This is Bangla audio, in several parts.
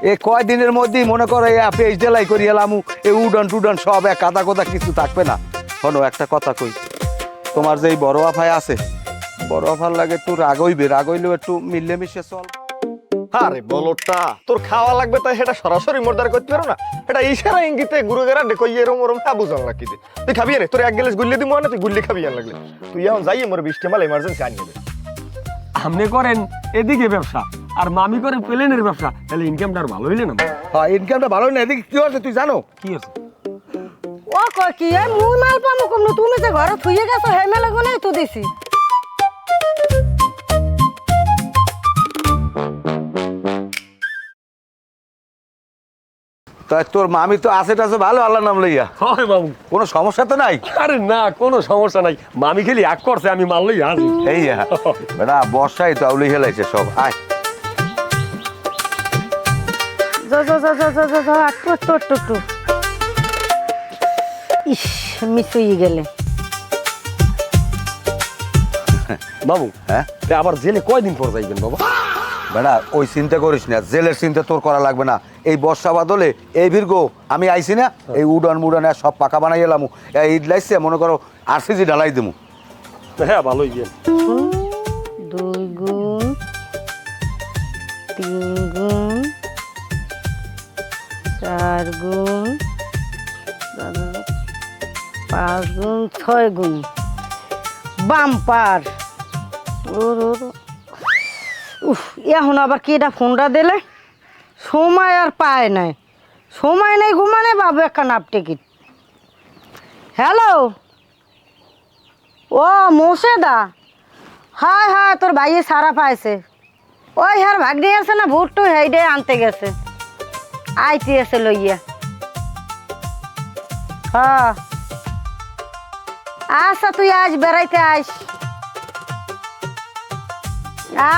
এই কয়দিনের মধ্যেই মনে করো এই পেজ ডেলাই করি এলাম, এই উডন টুডন সব এক কাদা কোদা কিছু থাকবে না। শোনো একটা কথা কই, তোমার যে এই বড় আফায় আছে, বড় আফার লাগে একটু রাগ হইলেও একটু মিললে মিশে চল। আরে বলটা তোর খাওয়া লাগবে তাই সেটা সরাসরি মোরদার করতে পারো না, এটা ইশারা ইঙ্গিতে গুরু গেরা দেখো এরম ওরম হ্যাঁ বুঝান লাগি তুই খাবি রে, তোর এক গ্লাস গুল্লি দিব না, তুই গুল্লি খাবি লাগলে তুই এখন যাই মোর 20 টাকা মাল এমার্জেন্সি আনিয়ে দে। আপনি করেন এদিকে ব্যবসা আর মামি করেন প্লেনের ব্যবসা, তাহলে ইনকামটা আর ভালো হইলে না? হ্যাঁ ইনকামটা ভালো না, এদিকে কি হচ্ছে তুই জানো? কি আছে? ও কয় কি এই মুই মাল পামু কম তুমি যে ঘরে থুইয়ে গেছো হে মেলে কোনে তো দিছি। তাই তোর মামি তো আছে টাছে ভালো, আল্লাহর নাম লইয়া হয় বাবু, কোনো সমস্যা তো নাই? আরে না কোনো সমস্যা নাই, মামি খালি আগ করছে আমি মারলই আসি। এই বেটা বর্ষায় তো আউলি হেলাইছে সব। আয় যা যা যা যা যা যা যা টু ইস মিস হয়ে গেলে। বাবু হ্যাঁ আবার জেলে কয়দিন পর যাইবেন বাবা? বেটা ওই চিন্তা করিস না, জেলের চিন্তা তোর করা লাগবে না। এই বর্ষা বাদলে এই ভিড়গো আমি আইছি না, এই উডন মুডনে সব পাকা বানাই এলাম, ঈদ লাইছে মনে করো আরসিজি ঢালাই দেবো। হ্যাঁ ভালোই গেল। 2 গুণ 3 গুণ 4 গুণ 5 গুণ 6 গুণ বাম্পার। উফ এখন আবার কি এটা ফোনটা দিলে সময় আর পায় নাই, সময় নেই ঘুমানে বাবু একটা নাপ টিকিট। হ্যালো ও মোশেদা, হ্যাঁ হ্যাঁ তোর ভাইয়ে সারা পাইছে, ওই হ্যাঁ ভাগ্নি আছে না ভুট্টু হেইডে আনতে গেছে, আইতে আছে লইয়া। হ্যাঁ আচ্ছা তুই আজ বেড়াইতে আইস।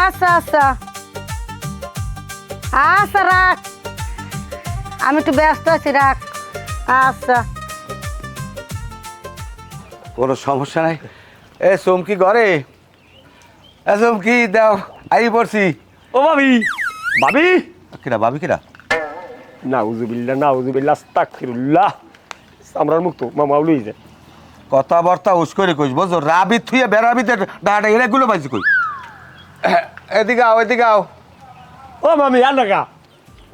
আচ্ছা আচ্ছা আচ্ছা রাখ, আমি একটু ব্যস্ত আছি, রাখ। আচ্ছা কোনো সমস্যা নাই। এ চমকি ঘরে, এ চমকি দাও আই পড়ছি। ও ভাবি, ভাবি কিরা ভাবি কিরা? নাউজুবিল্লাহ আস্তাগফিরুল্লাহ, আমরার মুক্ত মামা লই যায় কথাবার্তা উস করে কইস বুঝো, রাবি থুয়ে বেড়াবিতে ডাটা এগুলো পাইছি কই। এদিকে আও এদিকে আও। ও মামি আর লাগা।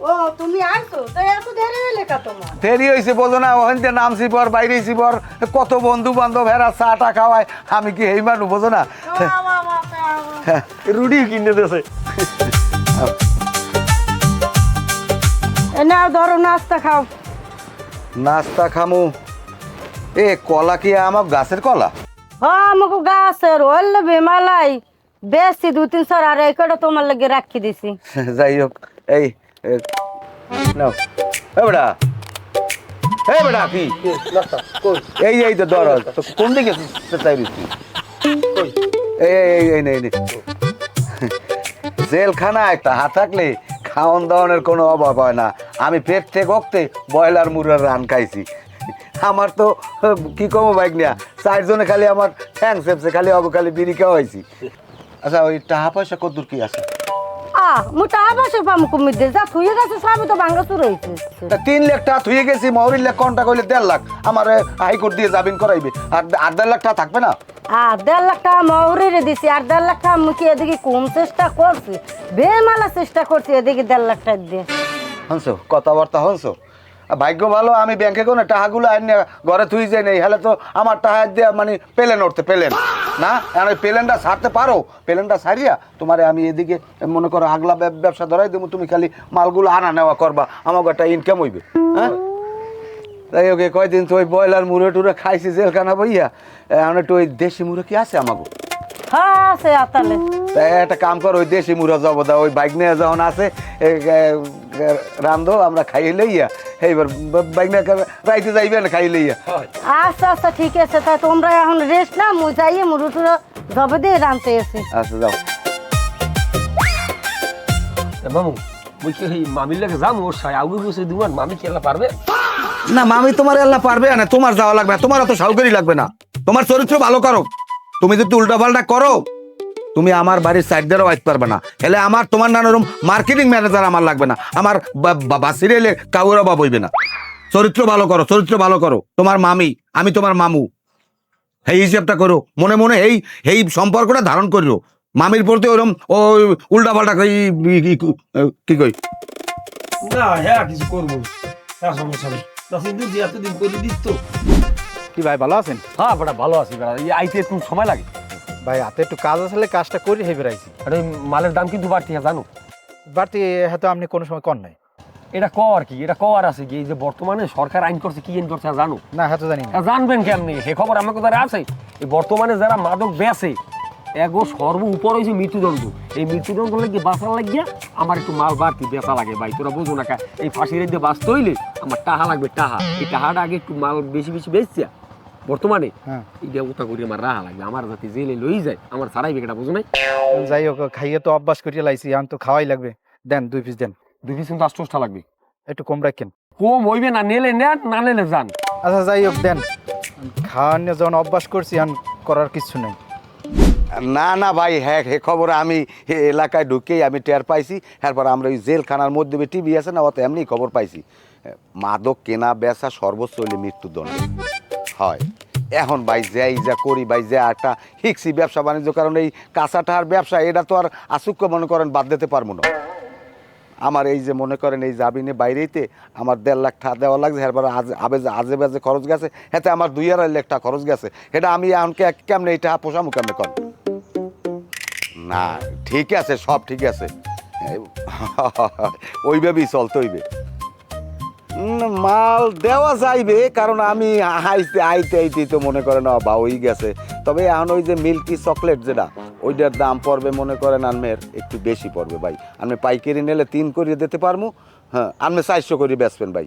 ও তুমি আইছো তো এত দেরি হইলে কা তোমার? দেরি হয়েছে বোঝো না, ওখানে নামছি পর বাইরেছি পর, কত বন্ধু বান্ধব হেরা চাটা খাওয়ায়, আমি কি এই মানুষ বোঝো না? রুটি কিনে দেছে। এ নাও ধরো নাস্তা খাও। নাস্তা খামু? এ কলা কি আমার গাছের কলা? হ্যাঁ আমাকে গাছের হলে বেমালাই বেশি 2-300 আর এই কটা তোমার লাগে রাখি দিছি। যাই হোক এই নাও। এ বেটা, এ বেটা কি এই এই তো ধর, কোন দিকে চাই দিচ্ছি? এই নেই জেলখানায় টাহা থাকলে খাওয়ান দাওয়ানের কোনো অভাব হয় না। আমি পেট থেকে অক্তে ব্রয়লার মুরগার রান খাইছি। আমার তো কি কমো বাইক নিয়া 4 জনে খালি আমার ঠ্যাং চেপছে, খালি খালি বিড়ি খাওয়াইছি। আচ্ছা ওই টাকা পয়সা কদ্দুর কি আছে? মোটা আবাসে পামু কুমির দে যা থুয়ে গেছে সবই তো ভাঙ্গা চুর হয়েছে। 3 লাখ টাকা থুয়ে গেছি, মহরির লাখ কন্টা কইলে 1.5 লাখ আমার হাইকোর্ট দিয়ে জামিন করাইবে, আর 1.5 লাখ টাকা থাকবে না? 1.5 লাখ টাকা মৌরিরে দিছি, আর 1.5 লাখ টাকা মুখে এদিকে কম চেষ্টা করছি, বেমালা চেষ্টা করছি, এদিকে 1.5 লাখ টাকা দিয়ে। হনছো কথাবার্তা হনছো? ভাগ্য ভালো আমি ব্যাংকে কোনো টাকাগুলো আইন ঘরে থুই যাই নেই, হলে তো আমার টাকা দিয়ে মানে পেলেন উঠতে পেলেন না। আর ওই প্লেনটা ছাড়তে পারো, প্লেনটা ছাড়িয়া তোমার আমি এদিকে মনে করো আগলা ব্যবসা ধরাই দেবো, তুমি খালি মালগুলো আনা নেওয়া করবা, আমাকে একটা ইনকাম হইবে। হ্যাঁ তাই ওকে কয়দিন তো ওই ব্রয়লার মুড়ে টুরে খাইছি জেলখানা বইয়া, এখন একটু ওই দেশি মুড়ে কি আছে আমাকে? হ্যাঁ আছে আতালে। তাই একটা কাম কর, ওই দেশি মুড়া যাবো দা, ওই বাইক নিয়ে যখন আছে রান্ধো, আমরা খাইয়ে লইয়া এইবার বাইক নিয়ে রাইতে যাইবে না খাইয়ে লইয়া। আচ্ছা আচ্ছা ঠিক আছে, তা তোমরা এখন রেস্ট না, মুই যাইয়ে মুরুটুরা জবে দিয়ে রানতে এসে। আচ্ছা যাও। মামু মুই কি মামির লাগে যাম, ওর সাই আউগে বসে দিবান, মামি কি আল্লাহ পারবে? না মামি তোমার আল্লাহ পারবে না, তোমার যাওয়া লাগবে না, তোমার অত সাউকারি লাগবে না, তোমার চরিত্র ভালো করো। তুমি যদি উল্টা পাল্টা করো তুমি আমার বাড়ির সাইড দিয়েও আইতে পারবে না, হেলে আমার তোমার নানারুম মার্কেটিং ম্যানেজার আমার লাগবে না, আমার বাসির এলে কাউরা বা বইবে না। চরিত্র ভালো করো, চরিত্র ভালো করো। তোমার মামি, আমি তোমার মামু, এই হিসাবটা করো মনে মনে, এই সম্পর্কটা ধারণ করিও। মামির প্রতি ওরম ও উল্টা পাল্টা কি কই না হ্যাঁ কিছু করবো, সমস্যা নেই। এতদিন করে দিত তো। কি ভাই ভালো আছেন? হ্যাঁ বেটা ভালো আছি বেটা, এই আইতে একটু সময় লাগে। ভাই হাতে একটু কাজ আসলে কাজটা করে হেবে রাখছি। আরে মালের দাম কিন্তু বাড়তি জানো। বাড়তি হয়তো আপনি কোনো সময় কর নাই। এটা কর কি, এটা কর আছে কি, এই যে বর্তমানে সরকার আইন করছে, কি আইন করছে জানো? না হয়তো জানি না। জানবেন কেমনি, হে খবর আমাকে দ্বারা আছে। এই বর্তমানে যারা মাদক বেচে এগো সর্ব উপর হয়েছে মৃত্যুদণ্ড। এই মৃত্যুদণ্ড লাগিয়ে বাঁচার লাগিয়া আমার একটু মাল বাড়তি বেচা লাগে ভাই, তোরা বুঝো না কা। এই ফাঁসির দিয়ে বাঁচতে হইলে আমার টাহা লাগবে, টাহা। এই টাহাটা আগে একটু মাল বেশি বেশি বেচছিয়া বর্তমানে হ্যাঁ এটা ওটা করি আমার রাহা লাগবে, আমার যাতে জেলে লই যায় আমার সারাই বেটা, বুঝো নাই? যাই হোক, খাইয়ে তো অভ্যাস করিয়ে লাইছি, এখন তো খাওয়াই লাগবে। দেন 2 পিস দেন। 2 পিস কিন্তু 8টা লাগবে। একটু কম রাখেন। কম হইবে না, নেলে নেন, না নেলে যান। আচ্ছা যাই হোক দেন, খাওয়ার নিয়ে যখন অভ্যাস করছি এখন করার কিছু নেই। না না ভাই, হ্যাঁ হে খবর আমি এলাকায় ঢুকেই আমি টের পাইছি। এরপর আমরা ওই জেলখানার মধ্যে টিভি আছে না, অত এমনি খবর পাইছি মাদক কেনা বেচা সর্বোচ্চ হইলে মৃত্যুদণ্ড হয়। এখন ভাই যাই যা করি ভাই, যে একটা হিকসি ব্যবসা বাণিজ্য, কারণ এই কাঁচাটার ব্যবসা এটা তো আর আসুক্য মনে করেন বাদ দিতে পারবো না। আমার এই যে মনে করেন এই জাবিনে বাইরেইতে আমার 1.5 লাখ টাকা দেওয়া লাগছে, এরপর আজে বাজে খরচ গেছে, এতে আমার 2.5 লাখ টাকা খরচ গেছে। এটা আমি এমনকি কেমনে এইটা পোষামু কেমনে কর? না ঠিক আছে, সব ঠিক আছে, ওইভাবেই চলতে হইবে। মাল দেওয়া যাইবে, কারণ আমি আইতে তো মনে করেন বা হয়ে গেছে। তবে এখন ওই যে মিল্কি চকলেট যেটা, ওইটার দাম পড়বে মনে করেন আনমের একটু বেশি পড়বে ভাই। আমি পাইকারি নিলে 3 করিয়ে দিতে পারবো, হ্যাঁ আপনি 400 করে বেচবেন ভাই।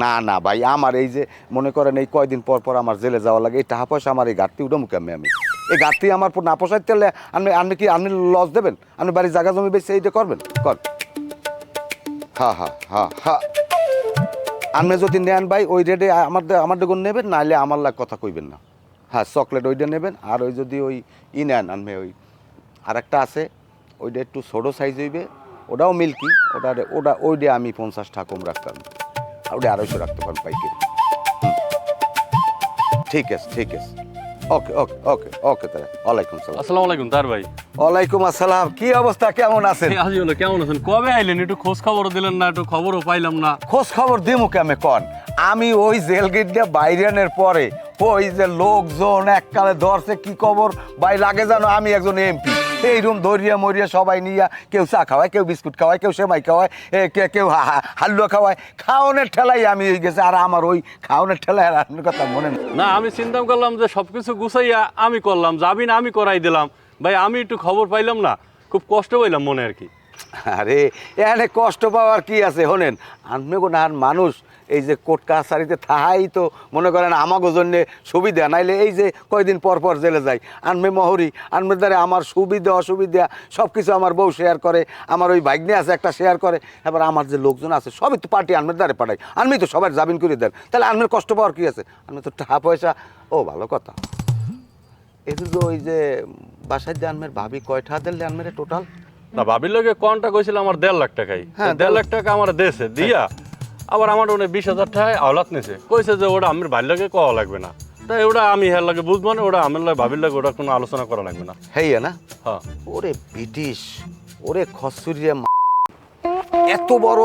না না ভাই, আমার এই যে মনে করেন এই কয়দিন পর পর আমার জেলে যাওয়া লাগে, এই টাকা পয়সা আমার এই ঘাটতি উঠে মুখে আমি এই ঘাটতি আমার না পোষাইতে হলে আপনি লস দেবেন? আপনি বাড়ির জায়গা জমি বেশি এইটা করবেন? কর। হ্যাঁ হ্যাঁ হ্যাঁ হ্যাঁ, আপনি যদি নেন ভাই ওই রেটে আমার দেখুন নেবেন, নাহলে আমার লাগ কথা কইবেন না। হ্যাঁ চকলেট ওইটা নেবেন, আর ওই যদি ওই নেন আনবে ওই আরেকটা আছে, ওইটা একটু ছোটো সাইজ হইবে, ওটাও মিল্কি, ওইটা আমি 50 টাকা কম রাখতাম, ওটা 250 রাখতে পারেন পাইকারি। ঠিক আছে ঠিক আছে, ওকে ওকে ওকে ওকে তাহলে ওয়ালাইকুম সালাম। আসসালামু আলাইকুম তার ভাই। ওয়ালাইকুম আসসালাম, কি অবস্থা, কেমন আছেন? আজি হলো, কেমন আছেন? কবে আইলেন? একটু খোঁজ খবরও দিলেন না, একটু খবরও পাইলাম না। খোঁজ খবর দিমু কেমে কন? আমি ওই জেল গেট দিয়ে বাইরে আনার পরে ওই যে লোকজন এককালে ধরছে, কি খবর ভাই লাগে জানো? আমি একজন এমপি, এই রুম ধরিয়া মরিয়া সবাই নিয়া, কেউ চা খাওয়ায়, কেউ বিস্কুট খাওয়ায়, কেউ সেমাই খাওয়ায়, কেউ হালুয়া খাওয়ায়, খাওয়ানোর ঠেলাই আমি হয়ে গেছে। আর আমার ওই খাওয়ানোর ঠেলায় আপনার কথা মনে নেই। না আমি চিন্তা করলাম যে সবকিছু গুছাইয়া আমি করলাম, যাবি না আমি করাই দিলাম। ভাই আমি একটু খবর পাইলাম না, খুব কষ্ট পাইলাম মনে আর কি। আরে এখানে কষ্ট পাওয়ার কি আছে? শোনেন, আনবে না মানুষ এই যে কোর্ট কাছারিতে থাহাই তো মনে করেন আমাগো জন্যে সুবিধা, নাইলে এই যে কয়দিন পর পর জেলে যাই, আনবে মহরি, আনবে দ্বারা আমার সুবিধা অসুবিধা সব কিছু আমার বউ শেয়ার করে, আমার ওই ভাগ্নে আছে একটা শেয়ার করে, এবার আমার যে লোকজন আছে সবই তো পার্টি আনমের দ্বারে পাঠাই, আনমি তো সবাই জামিন করে দেন, তাহলে আনমের কষ্ট পাওয়ার কি আছে? আনবে তো টাকা পয়সা। ও ভালো কথা, এই যে ওই যে বাসায় দিয়ে আনমের ভাবি কয় টাকা দিলে আনমের টোটাল? না ভাবির লোকে কনটা কইছিল আমার 1.5 লাখ টাকাই, হ্যাঁ, 1.5 লাখ টাকা আমার দেশে দিয়া আবার আমার ওনে 20,000 টাকায় আওলাত নিছে, কইছে যে ওটা আমার ভাইয়ের লাগে কওয়া লাগবে না, তাই ওটা আমি হের লাগে বুঝবো না, ওটা আমার লাগে ভাবির লাগে ওটা কোনো আলোচনা করা লাগবে না। হেই না? হ্যাঁ ওরে ব্রিটিশ, ওরে খসুরিয়া, এত বড়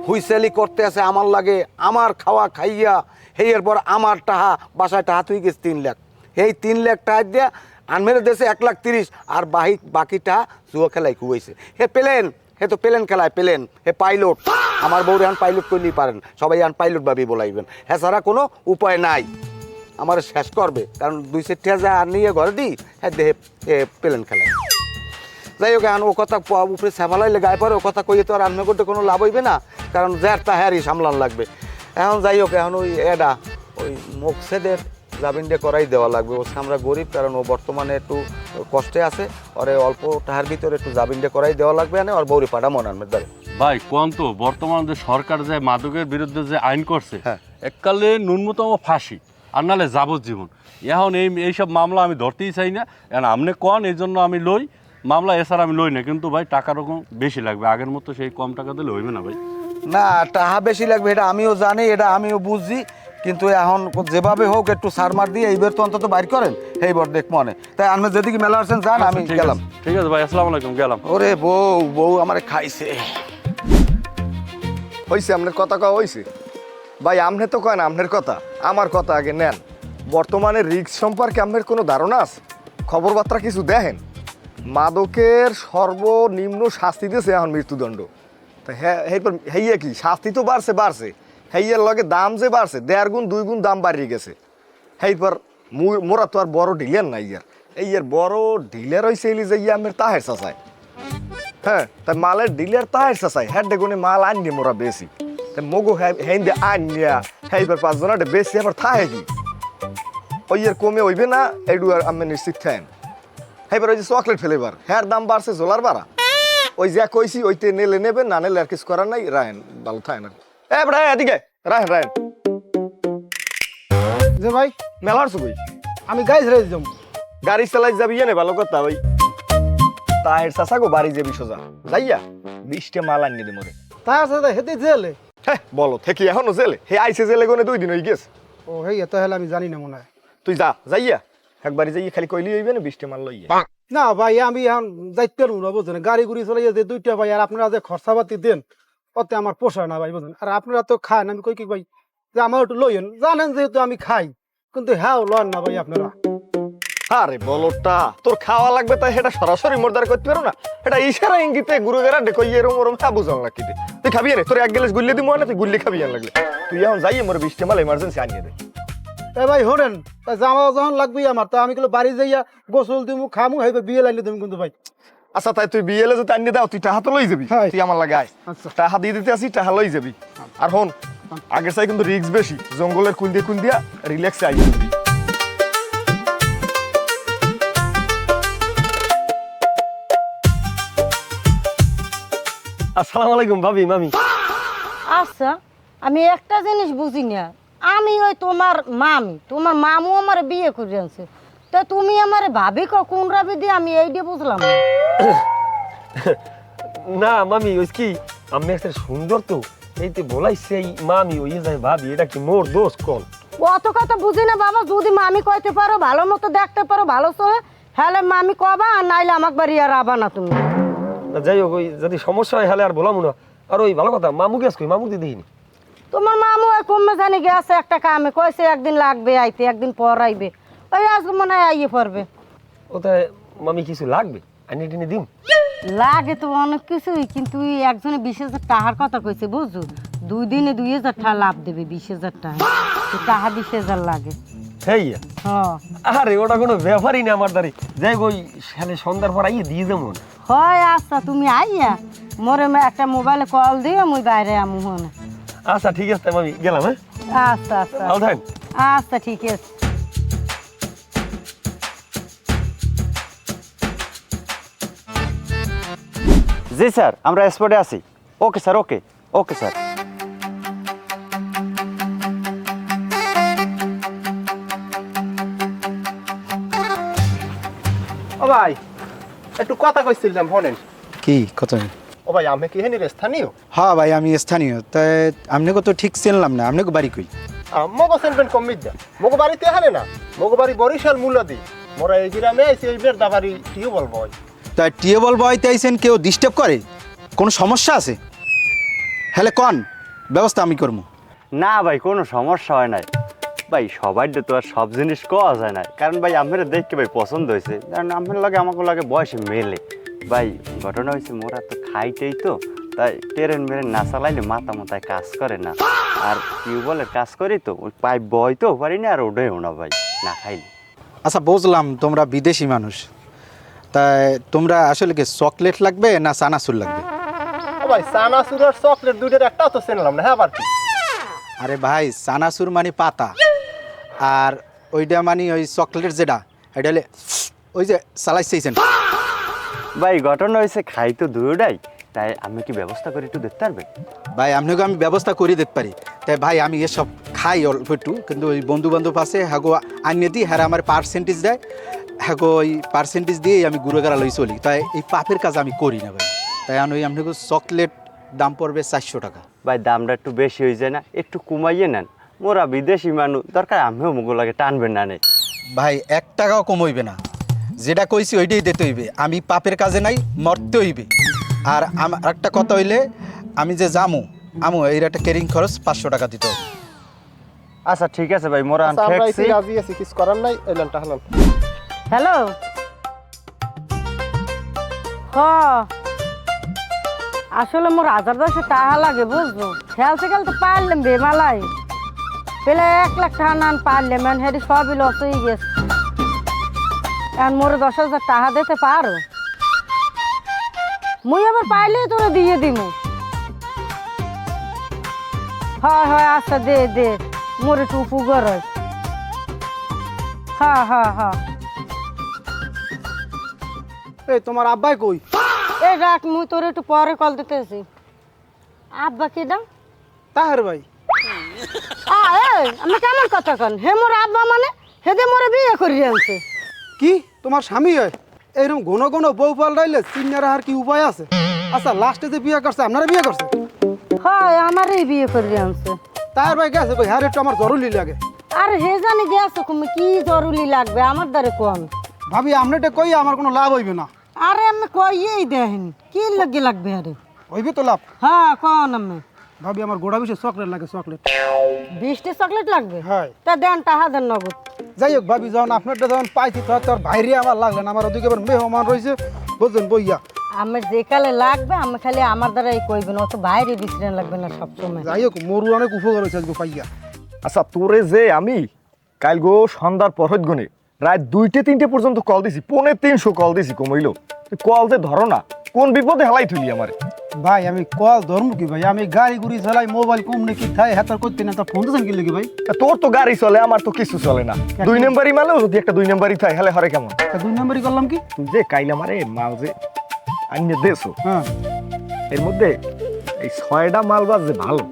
হুইসেলি করতে আছে আমার লাগে, আমার খাওয়া খাইয়া, হেই এরপর আমার টাহা বাসায় টাহা তুই গেছে 3 লাখ, এই 3 লাখ টাকা দিয়া আনমের দেশে 1,30,000, আর বাকিটা জুয়া খেলায় খুয়াইছে। হে পেলেন, হে তো পেলেন খেলায় পেলেন, হে পাইলট, আমার বউরে এখন পাইলট করলেই পারেন, সবাই এখন পাইলট ভাবি বলাইবেন, হ্যাঁ ছাড়া কোনো উপায় নাই, আমার শেষ করবে, কারণ 2-4 যা নিয়ে ঘরে দিই, হ্যাঁ দেহে পেলেন খেলায়। যাই হোক, এখন ও কথা উপরে সামালাইলে গায়ে পরে ও কথা কইয়ে তো আর আনমে করতে কোনো লাভ হইবে না, কারণ জ্যারটা হ্যারই সামলান লাগবে। এখন যাই হোক, এখন ওই ওই মোকসেদের জামিনটা করাই দেওয়া লাগবে, ও আমরা গরিব, কারণ ও বর্তমানে একটু কষ্টে আছে, ওরে অল্প টাকার ভিতরে একটু জামিনটা করাই দেওয়া লাগবে, না ওর বৌরি পাঠা মনে আনবে দ্বারে। ভাই কোন তো বর্তমান যে সরকার যে মাদকের বিরুদ্ধে যে আইন করছে, হ্যাঁ। এককালে ন্যূনতম ফাঁসি, আর নাহলে যাবজ্জীবন। এখন এইসব মামলা আমি ধরতেই চাই না, এখন আপনি কন এই জন্য আমি লই মামলা, এছাড়া আমি লই না। কিন্তু ভাই টাকা রকম বেশি লাগবে, আগের মতো সেই কম টাকা দিলে হইবে না ভাই। না টাকা বেশি লাগবে এটা আমিও জানি, এটা আমিও বুঝছি, কিন্তু এখন যেভাবে হোক একটু সারমার দিয়ে এইবার তো অন্তত বাইর করেন, এইবার দেখ মনে। তাই আপনি যেদিকে মেলা আসছেন যান, আমি ঠিক গেলাম। আছে, ঠিক আছে ভাই, আসসালামু আলাইকুম, গেলাম। ওরে বউ বউ আমারে খাইছে। হইছে আপনার কথা কওয়া হইছে ভাই। আপনি তো কয় না আপনার কথা, আমার কথা আগে নেন। বর্তমানে রিস্ক সম্পর্কে আপনার কোনো ধারণা আছে? খবর বার্তা কিছু দেখেন? মাদকের সর্বনিম্ন শাস্তি দিয়েছে এখন মৃত্যুদণ্ড। তা হ্যাঁ, হেইয়া কি শাস্তি তো বাড়ছে, হেইয়ার লগে দাম যে বাড়ছে, 1.5 গুণ 2 গুণ দাম বাড়িয়ে গেছে। হেইপর মোরা তো আর বড় ডিলার নাই ইয়ার, এইয়ার বড় ডিলার হয়েছে এলি যে ইয়া আমার তাহের চাচায়। হ্যাঁ, তাই মালের ডিলার তাহের চাচায়, হ্যাঁ ডেগুনে মাল আননি মোরা বেশি। তাই মগু হ্যাঁ দিয়ে আনিয়া হেইবার 5 জনের বেশি আবার থাহে কি ওই এর কমে হইবে না, এইটু আর আমি নিশ্চিত থাকেন। হেইবার ওই যে চকলেট ফ্লেভার, হ্যার দাম বাড়ছে জোলার বাড়া। ওই যা কইছি ওইতে নেলে নেবেন, না নেলে আর কিছু করার নাই। রাহেন ভালো থাকেন। এবার এদিকে রাহেন যে ভাই মেলার ছবি আমি গাড়ি ছেড়ে দিতাম। গাড়ি চালাই যাবি এনে ভালো কথা ওই তাহের চাচা গো বাড়ি যাবি সোজা যাইয়া 20টা মাল আনিয়ে দে মরে। তার সাথে হেঁটে জেলে। হ্যাঁ বলো থেকে এখনো জেলে? হে আইসে জেলে গোনে 2 দিন হয়ে গেছে। ও হেই তো হেলে আমি জানি না মনে হয়। তুই যাইয়া একবারই যাইয়া খালি কইলি হইবে না 20টা মাল লইয়া। না ভাই আমি এখন যাইতে পারবো না বুঝলেন, গাড়ি গুড়ি চলে যে 2টা ভাই, আর আপনারা যে খরচাপাতি দেন ওতে আমার পোষায় না ভাই বুঝলেন। আর আপনারা তো খান, আমি কই কি ভাই যে আমার একটু লইয়েন, জানেন যেহেতু আমি খাই, কিন্তু হ্যাঁ লন না ভাই আপনারা। আরে বলটা তোর খাওয়া লাগবে তাই সেটা সরাসরি মোরদার করতে পারো না, এটা ইশারা ইঙ্গিতে গুরু গেরা ডেকো এরম ওরম হ্যাঁ বুঝান লাগতে। তুই খাবি না? তোর 1 গ্লাস গুল্লি দিব না, তুই গুল্লি খাবি লাগলে। তুই এখন যাইয়ে মোর 20টা মাল এমার্জেন্সি আনিয়ে দে। তাই ভাই হরেন জামা যখন লাগবে আমার, তা আমি গুলো বাড়ি যাইয়া গোসল দিমু খামু, হইবে বিয়ে লাইলে তুমি কিন্তু ভাই। আচ্ছা তাই তুই বিয়েলে যদি আনিয়ে দাও, তুই টাহা তো লই যাবি। হ্যাঁ। তুই আমার লাগে আয়, আচ্ছা। টাহা দিয়ে দিতে আসি, টাহা লই যাবি। আর হন আগের চাই কিন্তু রিস্ক বেশি, জঙ্গলের কুল দিয়া রিল্যাক্সে আই যাবি। আসসালামু আলাইকুম ভাবি মামি। আচ্ছা আমি একটা জিনিস বুঝি না, আমি ওই তোমার মামি, তোমার মামু আমার বিয়ে করে আনছে, তো তুমি আমার ভাবি কোন রাবি দিয়ে, আমি এইটা বুঝলাম না। না মামি ওই কি আমি একটা সুন্দর তো এইতে বলাই সেই মামি ওই যায় ভাবি, এটা কি মোর দোষ কোন? অত কথা বুঝি না বাবা, যদি মামি কইতে পারো, ভালো মতো দেখতে পারো, ভালো সহে হ্যালে মামি কবা, আর নাইলে আমাক বাড়ি আর আবা না তুমি। না যাই হোক, ওই যদি সমস্যা হয় হলে আর বলাম না। আর ওই ভালো কথা মামু গেছ কই? মামু দিদিনি তোমার মামু ওই কমে জানি গেছে একটা কামে, কইছে একদিন লাগবে আইতে, একদিন পর আইবে, ওই আজকে মনে হয় আইয়ে পড়বে। ওটাই মামি কিছু লাগবে আনি টিনে দিম। লাগে তো অনেক কিছুই, কিন্তু ওই একজনে 20,000 টাকার কথা কইছে বুঝছো, 2 দিনে 2,000 টাকা লাভ দেবে, 20,000 টাকা, তো টাকা 20,000 লাগে। হেইয়া হ্যাঁ আরে ওটা কোনো ব্যাপারই না আমার দ্বারে, যাই ওই সালে সন্ধ্যার পর আইয়ে দিয়ে দেবো। হয় আচ্ছা তুমি আইয়া মোরে একটা মোবাইলে কল দিও, মুই বাইরে আমু হনে। আচ্ছা ঠিক আছে মামি, গেলাম। হ্যাঁ আচ্ছা আচ্ছা ভালো থাকেন। আচ্ছা ঠিক আছে। জি স্যার, আমরা স্পটে আছি। ওকে স্যার, ওকে ওকে স্যার। ও ভাই একটু কথা কইছিলাম ফোনেন। কি কথা? ও ভাই আমি কি হেনি স্থানীয়? হ্যাঁ ভাই আমি স্থানীয়, তাই আপনাকে তো ঠিক চিনলাম না, আপনাকে বাড়ি কই? মগো সেনবেন কমিট দা মগো বাড়িতে হালে না, মগো বাড়ি বরিশাল মুলাদি। মোরা এই গ্রামে আইছি, এই বের দাবাড়ি টিও বলবো। তাই টিউবল বয়তে আইছেন, কেউ ডিস্টার্ব করে? কোনো সমস্যা আছে? হ্যালে কন, ব্যবস্থা আমি করবো। না ভাই, কোনো সমস্যা হয় নাই ভাই। সবাই তো আর সব জিনিস কোয়া যায় না, কারণ ভাই আমার দেখতে ভাই পছন্দ হয়েছে, কারণ আমার লাগে আমাকে লাগে বয়সে মেলে ভাই। ঘটনা হয়েছে মোরা তো খাইতেই তো, তাই ট্রেন মেরেন না চালাইলে মাথা মাথায় কাজ করে না। আর টিউবওয়েলের কাজ করি তো, ওই পাইপ বইতেও পারি না আর ওঠেও না ভাই না খাইলে। আচ্ছা বুঝলাম তোমরা বিদেশি মানুষ, তাই তোমরা আসলে কি চকলেট লাগবে না চানাচুর লাগবে? ও ভাই চানাচুর আর চকলেট দুইটার একটাও তো চিনলাম না। হ্যাঁ আবার কি? আরে ভাই চানাচুর মানে পাতা, আর ওইটা মানে ওই চকলেট যেটা, এটা হলে ওই যে চালাইছেন ভাই। ঘটনা হয়েছে খাই তো দুয়োটাই, তাই আমি কি ব্যবস্থা করে একটু দেখতে পারবেন? ভাই আপনাকে আমি ব্যবস্থা করে দিতে পারি, তাই ভাই আমি এসব খাই অল্প একটু, কিন্তু ওই বন্ধু বান্ধব আছে হ্যাগো আনিয়ে দিই, হ্যাঁ আমার পার্সেন্টেজ দেয়, হ্যাগো ওই পার্সেন্টেজ দিয়েই আমি গুড়েগাড়া লই চলি। তাই এই পাপের কাজ আমি করি না ভাই। তাই আমি ওই আপনাকে চকলেট দাম পড়বে 400 টাকা। ভাই দামটা একটু বেশি হয়ে যায় না, একটু কমাইয়ে নেন। মোরা বিদেশি মানুষ, দরকার আমিও মুগুলাকে টানবেন না নেই। ভাই 1 টাকাও কম হইবে না, যেটা কইছি ওইটাই দিতে হইবে। আমি পাপের কাজে নাই, মরতে হইবে। আর আমার একটা কথা হইলে, আমি যে আমু এর একটা ক্যারিং খরচ 500 টাকা দিতে হবে। আচ্ছা ঠিক আছে ভাই, মোরা ঠেকছি। রাজি আছি, কিছু করার নাই। এলেন টাহলাম। হ্যালো, হ আসলে মোর 1010 টাকা লাগে বুঝলো। খেলতে খেলতে পারলাম বেমালাই পেলে 1 লাখ টাকা নান পারলাম, মানে হেরি সবই লস হয়ে গেছে। এখন মোরে 10,000 টাকা দিতে পারো? মুই আবার পাইলে তোরা দিয়ে দিমু। হয় হয় আচ্ছা দে দে, মোরে একটু উপকার হয়। হ্যাঁ হ্যাঁ হ্যাঁ, এই তোমার আব্বাই কই? এই রাখ, মুই তোর একটু পরে কল দিতেছি। আব্বা কি দাম? তাহের ভাই। আমি কেমন কথা কন? হে মোর আব্বা মানে হেদে মোরে বিয়ে করিয়ে আনছে। কি তোমার স্বামী হয়? এইরকম ঘন ঘন বউ পাল্টাইলে চিন্নার আর কি উপায় আছে? আচ্ছা লাস্টে যে বিয়ে করছে আপনারা বিয়ে করছে? হয় আমারই বিয়ে করিয়ে আনছে। তাহের ভাই গেছে কই? হ্যাঁ একটু আমার জরুরি লাগে। আর হে জানি গেছো তুমি, কি জরুরি লাগবে আমার দ্বারে কোন? ভাবি আপনারটা কই আমার কোনো লাভ হইবে না। আরে আমি কইয়েই দেখেন কি লাগবে আরে। হইবে তো লাভ। হ্যাঁ কোন আমি ভাবি আমার গোড়া বিষয়ে চকলেট লাগে, চকলেট। 20টি চকলেট লাগবে? হ্যাঁ। তা দেন টাকা দেন নগদ। যাই হোক ভাবি, যখন আপনারটা যখন পাইছি তখন তোর বাইরে আমার লাগলেন, আমার ওদিকে আবার মেহমান রয়েছে বুঝলেন বইয়া। আমার যে কালে লাগবে আমি খালি আমার দ্বারাই কইবেন, অত বাইরে বিশ্রাম লাগবে না সবসময়। যাই হোক মরু অনেক উপকার হয়েছে আজকে পাইয়া। আচ্ছা তোরে যে আমি কাল গো সন্ধ্যার পরত গনে রাত 2-3 পর্যন্ত কল দিছি, 350 কল দিছি, কমাইলো কল যে ধরো না, কোন বিপদে হেলাই থইলি আমারে। ভাই আমি কল ধরমু কি ভাই? আমি গাড়ি গুড়ি চালাই, মোবাইল কম নাকি খাই, হাতার করতে না, তা ফোন দিয়েছেন কি লাগে ভাই? তোর তো গাড়ি চলে, আমার তো কিছু চলে না। 2 নম্বরই মালেও যদি একটা 2 নম্বরই থাকে হেলে হরে কেমন? তা 2 নম্বরই করলাম কি? তুই যে কাইলা মারে মাল যে আনিয়ে দেছো, হ্যাঁ এর মধ্যে এই 6টা মাল বাজ যে ভালো,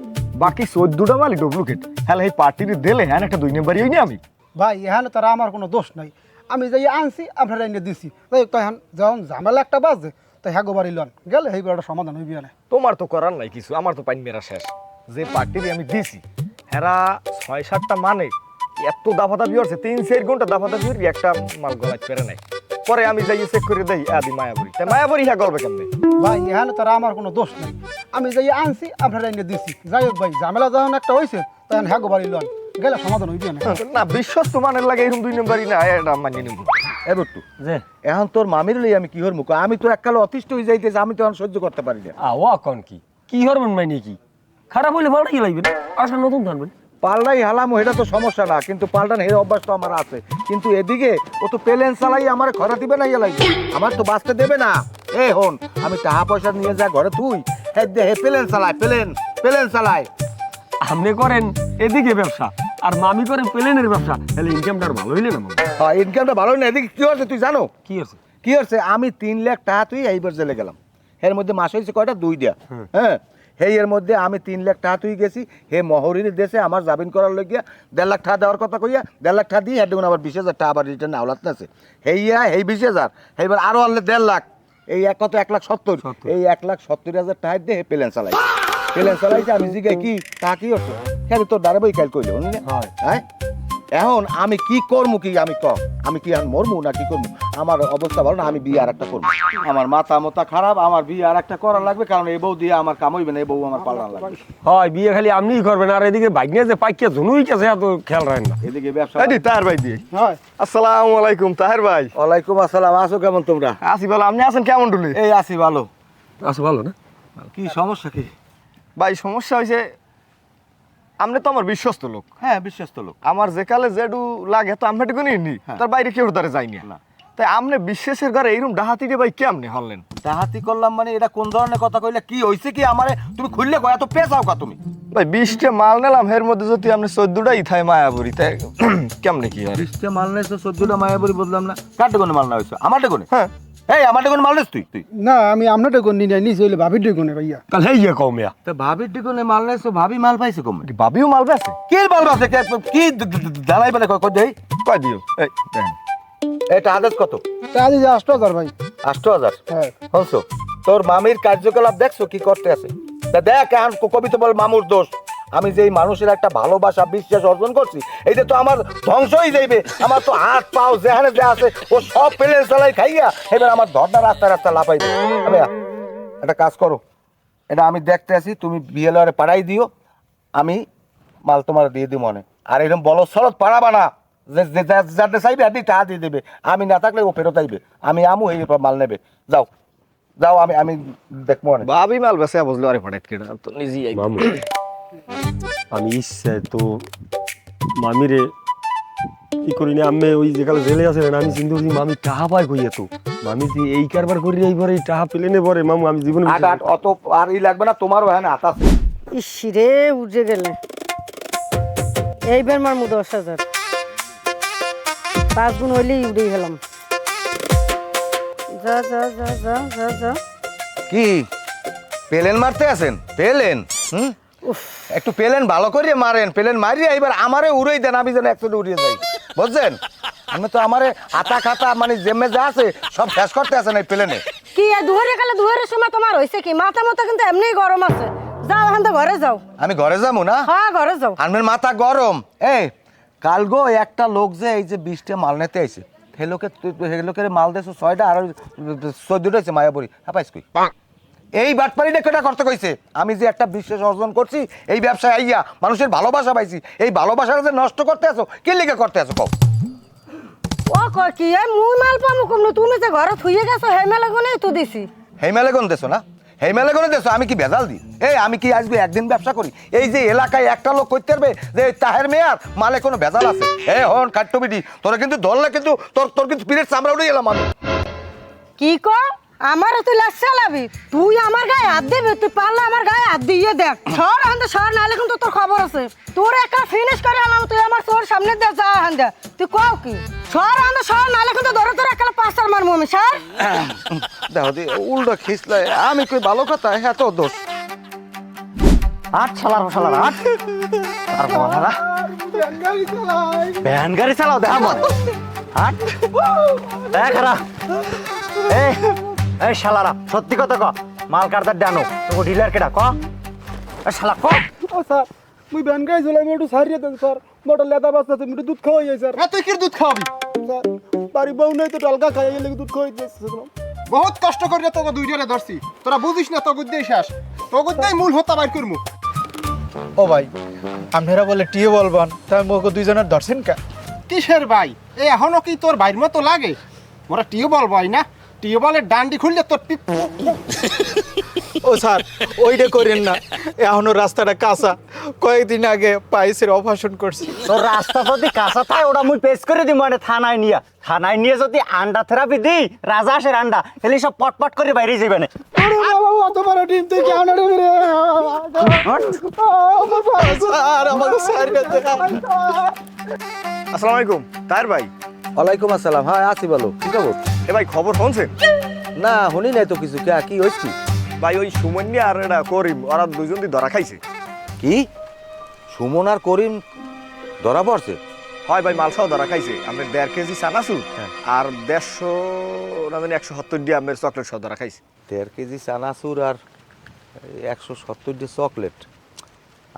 বাকি 14টা মালই ডুপ্লিকেট। হ্যাঁ এই পার্টির দিলে হ্যাঁ একটা 2 নম্বরই হইনি আমি। ভাই এখানে তারা আমার কোনো দোষ নাই, আমি যাই আনছি আপনারা এনে দিছি। যাই হোক তখন যখন ঝামেলা একটা বাজে তাই হ্যাঁ বাড়ি লন গেলে সেই একটা সমাধান হইবি না। তোমার তো করার নাই কিছু, আমার তো পাইন মেরা শেষ। যে পার্টির আমি দিছি হেরা 6-7টা মানে এত দাফাদাফি হচ্ছে, 3-4 ঘন্টা দাফাদাফি হয়ে একটা মাল গলায় পেরে নাই। পরে আমি যাই চেক করে দেই আদি মায়াবুরি, তাই মায়াবুরি হ্যাঁ গল্পে কেমনে? ভাই এখানে তারা আমার কোনো দোষ নাই, আমি যাই আনছি আপনারা এনে দিছি। যাই হোক ভাই ঝামেলা যখন একটা হয়েছে তখন হ্যাঁ বাড়ি লন গেলে সমাধান হইবি না। না বিশ্বস্ত মানের লাগে এরকম 2 নম্বরই না, এটা মানিয়ে নিব। এবার যে এখন তোর মামির লই আমি কি হর মুখ, আমি তো এককালে অতিষ্ঠ হয়ে যাইতেছি, আমি তো এখন সহ্য করতে পারি না। ও কন কি হরবেন মাইনে কি খারাপ হইলে পাল্টাই লাগবেন, আসলে নতুন জানবেন। পাল্টাই হালামো এটা তো সমস্যা না, কিন্তু পাল্টান এর অভ্যাস তো আমার আছে। কিন্তু এদিকে ও তো প্লেন চালাই আমার ঘরে দিবে না, ইয়ে লাগবে আমার তো বাঁচতে দেবে না। এ হন আমি টাকা পয়সা নিয়ে যা ঘরে তুই হে প্লেন চালায়, প্লেন চালায়। আপনি করেন এদিকে ব্যবসা আর মামি করেন প্লেনের ব্যবসা, তাহলে ইনকামটা ভালো হইলে না মামা? হ্যাঁ ইনকামটা ভালো না। এদিকে কি হচ্ছে তুই জানো? কি হচ্ছে? কি হচ্ছে আমি 3 লাখ টাকা তুই এইবার জেলে গেলাম, এর মধ্যে মাস হয়েছে কয়টা? 2 দেয়া। হ্যাঁ হেই এর মধ্যে আমি 3 লাখ টাকা তুই গেছি, হে মহরির দেশে আমার জামিন করার লইয়া 1.5 লাখ টাকা দেওয়ার কথা কইয়া 1.5 লাখ টাকা দিয়ে হেডুন আবার 20,000 টাকা আবার রিটার্ন আওলাত নাছে হেইয়া হেই 20,000 এইবার আরো আনলে 1.5 লাখ, এই এক কত 1,70,000, এই 1,70,000 টাকা দিয়ে হে প্লেন চালাইছে। আমি জিগাই কি টাকা কি হচ্ছে? হ্যাঁ তোর দ্বারা বই খেয়াল করলে হ্যাঁ। এখন আমি কি করবো কি? আমি কি এখন মরমু না কি করবো? আমার অবস্থা ভালো না, আমি বিয়ে আর একটা করবো। আমার মাথা খারাপ, আমার বিয়ে আর একটা করা লাগবে, কারণ এই বউ দিয়ে আমার কাম হইবে না, এই বউ আমার পাল্টান লাগবে। হয় বিয়ে খালি আপনিই করবেন, আর এদিকে বাইক যে পাইকে জনুই কাছে এত খেয়াল রাখেন না। এদিকে ব্যবসা। এই তাহের ভাই দিয়ে হয় আসসালামু আলাইকুম। তাহের ভাই ওয়ালাইকুম আসসালাম। আছো কেমন তোমরা? আসি ভালো, আপনি আছেন কেমন ডুলি? এই আছি ভালো। আচ্ছা ভালো না? কি সমস্যা কি? ভাই সমস্যা হয়েছে, আপনি তো আমার বিশ্বস্ত লোক। হ্যাঁ বিশ্বস্ত লোক। আমার যে কালে যেডু লাগে তো আমি এটুকু নিই, তার বাইরে কেউ তারে যাইনি না। তাই আপনি বিশ্বাসের ঘরে এইরকম ডাহাতিরে ভাই কেমনে হলেন? ডাহাতি করলাম মানে এটা কোন ধরনের কথা কইলে? কি হইছে কি আমারে তুমি খুললে কয় এত পেছাও কা তুমি? ভাই 20টা মাল নিলাম, এর মধ্যে যদি আপনি 14টাই থাই মায়াবুরি, তাই কেমনে কি হয়? 20টা মাল নেছো, 14টা মায়াবুরি বললাম না? কাটে কোনে মাল না হইছে? আমারটা কোনে? হ্যাঁ এই আমার কোন মাল নিস তুই না আমি আপনার ডেকন নিয়ে নিয়েছি হইলে ভাবির ডেকনে ভাইয়া কাল হেই কও মিয়া তা ভাবির ডিকনে মাল নিস ভাবি মাল পাইছে কম বাবিও মাল বেছে কি মাল পাইছে কি দাঁড়াই বলে কই দেই কয় দিও এই দেন এটা আদেশ কত আজ যে 8000 ভাই 8000 হ্যাঁ হনছো তোর মামির কার্যকলাপ দেখছো কি করতে আছে তা দেখ এখন কবিতা বল মামুর দোষ আমি যে এই মানুষের একটা ভালোবাসা বিশ্বাস অর্জন করছি এইটা তো আমার ধ্বংসই যাইবে আমার তো হাত পাও যেখানে যা আছে ও সব পেলে চালাই খাইয়া এবার আমার ধর্ণা রাস্তা রাস্তা লাফাই দেবে একটা কাজ করো এটা আমি দেখতে আছি তুমি বিএলআরে পাড়াই দিও আমি মাল তোমার দিয়ে দিই মনে আর এরকম বলো সরত পাড়াবা না যে যাতে চাইবে আপনি টাকা দিয়ে দেবে আমি না থাকলে ও ফেরত আইবে আমি আমু এই মাল নেবে যাও যাও আমি দেখবো অনেক ভাবি মাল বেছে বুঝলো আরে ফটাইত কেডা তো নিজেই আই মামু আমি ইচ্ছে তো মামিরে কি করি না আমি ওই যেখানে জেলে আছে না আমি চিন্তা করছি মামি টাহা পাই কই এত মামি যে এই কারবার করি এইবারে এই টাহা পেলে নে পরে মামু আমি জীবনে আট অত আর ই লাগবে না তোমারও হ্যাঁ আত আছে ইসিরে উঠে গেলে এইবার মার 10,000 5 গুণ হইলেই উড়ে গেলাম যা যা যা যা যা যা কি পেলেন মারতে আছেন পেলেন একটু পেলেন ভালো করে মারেন পেলেন মারিয়ে এবার আমারে উড়েই দেন আমি যেন একসাথে উড়িয়ে যাই বুঝছেন আমি তো আমারে আতা খাতা মানে জেমে যা আছে সব শেষ করতে আছেন এই পেলেনে কি দুহরে কালে দুহরের সময় তোমার হইছে কি মাথা মতো কিন্তু এমনিই গরম আছে যাও এখন তো ঘরে যাও আমি ঘরে যাবো না হ্যাঁ ঘরে যাও আনবেন মাথা গরম এই কালগো একটা লোক যে এই যে 20টা মাল নিতে আইছে সেই লোকের মাল দেছো 6টা আর 14টা হয়েছে মায়াপুরি হ্যাঁ পাইস কই এই বাটপাড়িটা কেটা করতে কইছে আমি যে একটা বিশ্বাস অর্জন করছি এই ব্যবসায় আইয়া মানুষের ভালোবাসা পাইছি এই ভালোবাসাটা যে নষ্ট করতে আছো কি লিগে করতে আছো কও ও কই কি মুই মাল পামু কম তুমি যে ঘরে থুইয়ে গেছো হে মেলে গনেই তো দিছি হেই মেলে কোন দেছো না হেই মেলে কোন দেছো আমি কি ভেজাল দিই এই আমি কি আজকে একদিন ব্যবসা করি এই যে এলাকায় একটা লোক করতে পারবে যে তাহের মেয়ার মালে কোনো ভেজাল আছে এই হন কাট্টবিডি তোরা কিন্তু ধরলে কিন্তু তোর কিন্তু পিরিয়ড চামড়া উঠে গেলাম আমি কি কো আমার তুই লাচ্ছা লাবি তুই আমার গায়ে হাত দিবি তুই পারলে আমার গায়ে হাত দিয়ে দেখ সর আনতে সর নালে কিন্তু তোর খবর আছে তোর একা ফিনিশ করে আনাম তুই আমার তোর সামনে দে যা আন দে তুই কও কি সর আনতে সর নালে কিন্তু ধরে তোর একা পাঁচটার মারমু আমি সর দেখো দি উল্টো খিসলে আমি কই ভালো কথা হ্যাঁ তো দোষ আট শালার আট আর বলা ভ্যান গাড়ি চালাও দেখা মন আট দেখ এই শালারা সত্যি কথা ক মাল কারদার ডানো তোকে ডিলার কেডা ক শালা ক ও স্যার মুই ব্যান গাই ঝুলাই একটু সারিয়ে দেন স্যার মোটা লেদা বাচ্চা তুমি দুধ খাওয়াই যাই স্যার তুই কি দুধ খাওয়াবি স্যার বাড়ি বউ নাই তো ডালকা খাই গেলে দুধ খাওয়াই দিয়েছে বহুত কষ্ট করে তোকে দুইটারে ধরছি তোরা বুঝিস না তোকে দিয়ে শেষ তোকে দিয়ে মূল হত্যা বাইর করমু ও ভাই আপনারা বলে টিয়ে বলবান তাই মোকে দুইজনের ধরছেন কা কিসের ভাই এই এখনো কি তোর ভাইয়ের মতো লাগে মোরা টিউবওয়েল ভাই না টিউবওয়েলের ডান্ডি খুললে তোর ও স্যার ওইটা করেন না এখনো রাস্তাটা কাঁচা কয়েকদিন আগে পাইসের অপারেশন করছি তোর রাস্তা যদি কাঁচা থাকে ওটা মুই পেশ করে দিই মানে থানায় নিয়ে যদি আন্ডা থেরাপি দিই রাজা আসের আন্ডা তাহলে সব পটপট করে বাইরে যাবে না অত বড় টিম তুই কেমন রে স্যার আমাকে স্যার আসসালামু আলাইকুম তার ভাই ওয়ালাইকুম আসসালাম হ্যাঁ আছি বলো কি খবর এ ভাই খবর শুনছেন না শুনি নাই তো কিছু কি হয়েছি ভাই ওই সুমন্যা আর এটা করিম ওরা দুজন দিয়ে ধরা খাইছে কি সুমন আর করিম ধরা পড়ছে হয় ভাই মালসাও ধরা খাইছে আমরা 1.5 কেজি চানাচুর আর 150 না জানি 170 দিয়ে আমের চকলেট সহ ধরা খাইছে 1.5 কেজি চানাচুর আর 170 চকলেট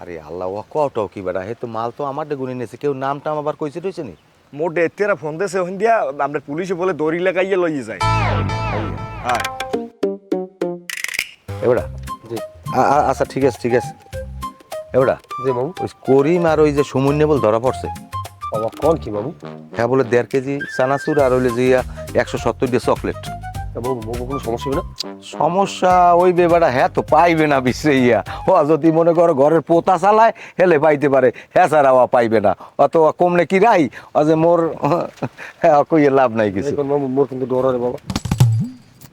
আরে আল্লাহ ও কটাও কি বেটা হে তো মাল তো আমার গুনি নিয়েছে কেউ নাম টাম আবার কইছে রয়েছে নি মোটে এতেরা ফোন দিয়েছে ওখান দিয়া আমরা পুলিশে বলে দড়ি লাগাইয়ে লইয়ে যায় হ্যাঁ এবারা জি আচ্ছা ঠিক আছে এবারা যে মামু ওই করিম আর ওই যে সুমন্য বল ধরা পড়ছে বাবা কোন কি মামু হ্যাঁ বলে 1.5 কেজি চানাচুর আর হইলে যে 170 চকলেট বাবু বাবু কোনো সমস্যা হবে না সমস্যা ওই বেবাটা হ্যাঁ তো পাইবে না বিশ্রে ইয়া ও যদি মনে করো ঘরের পোতা চালায় হেলে পাইতে পারে হ্যাঁ স্যার ও পাইবে না অত কমলে কি রাই ও যে মোর হ্যাঁ কইয়ে লাভ নাই কিছু এখন মামু মোর কিন্তু ডর রে বাবা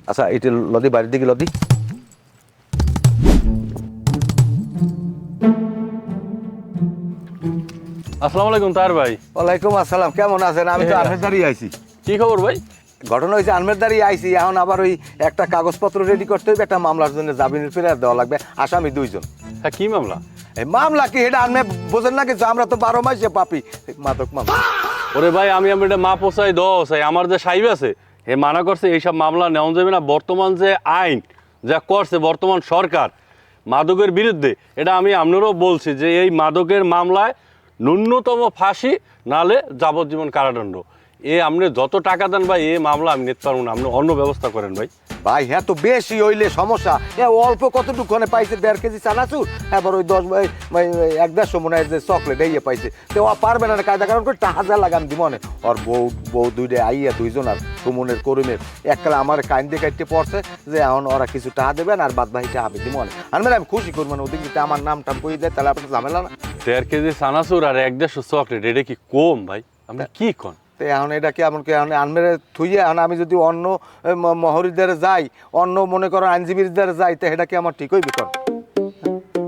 আচ্ছা এটা লদি বাড়ির দিকে লদি আসসালামু আলাইকুম তার ভাই ওয়ালাইকুম আসসালাম কেমন আছেন আমি তো আফেদারি আইছি কি খবর ভাই ঘটনা হয়েছে আলমেরদারি আইসি, এখন আবার ওই একটা কাগজপত্র রেডি করতে হইবে, একটা মামলার জন্য জামিনের ফেরার দেওয়া লাগবে, আসামি 2 জন। হ্যাঁ কি মামলা? এই মামলা কি এটা আনমে বোঝেন না কিছু? আমরা তো 12 মাসে পাপি মাদক মামলা। ওরে ভাই আমি এটা মা পোষাই চাই, আমার যে সাহেব আছে এ মানা করছে এইসব মামলা নেওয়া যাবে না। বর্তমান যে আইন যা করছে বর্তমান সরকার মাদকের বিরুদ্ধে, এটা আমি আপনারও বলছি যে এই মাদকের মামলায় ন্যূনতম ফাঁসি নালে যাবজ্জীবন কারাদণ্ড। আপনি যত টাকা দেন ভাই এই মামলা আমি নিতে পারবো না, আপনি অন্য ব্যবস্থা করেন ভাই। ভাই হ্যাঁ তো বেশি হইলে সমস্যা, অল্প কতটুকুখানে পাইছে 1.5 কেজি চানাচুর, এবার ওই 1-1.5 মনে হয় যে চকলেট এই পাইছে, তো ও পারবে না কায়দা কারণ করে টাকা লাগান দিব মনে। ওর বউ 2 আইয়া 2 জন আর সুমনের করিমের এককালে আমার কাইন্দে কাটতে পড়ছে যে এখন ওরা কিছু টাকা দেবেন আর বাদ বাকিটা আমি দিব মনে। আমি খুশি করবো না, ওদিকে যদি আমার নাম টাম করে দেয় তাহলে আপনার ঝামেলা না। 1.5 কেজি চানাচুর আর 1-1.5 চকলেট, এটা কি কম ভাই? আপনি কি কন? তো এখন এটা কি এমন কি আনমেরে থুইয়ে এখন আমি যদি অন্য মহরিদের যাই, অন্য মনে করো আইনজীবীদের যাই, তো এটা কি আমার ঠিক হইবে? কর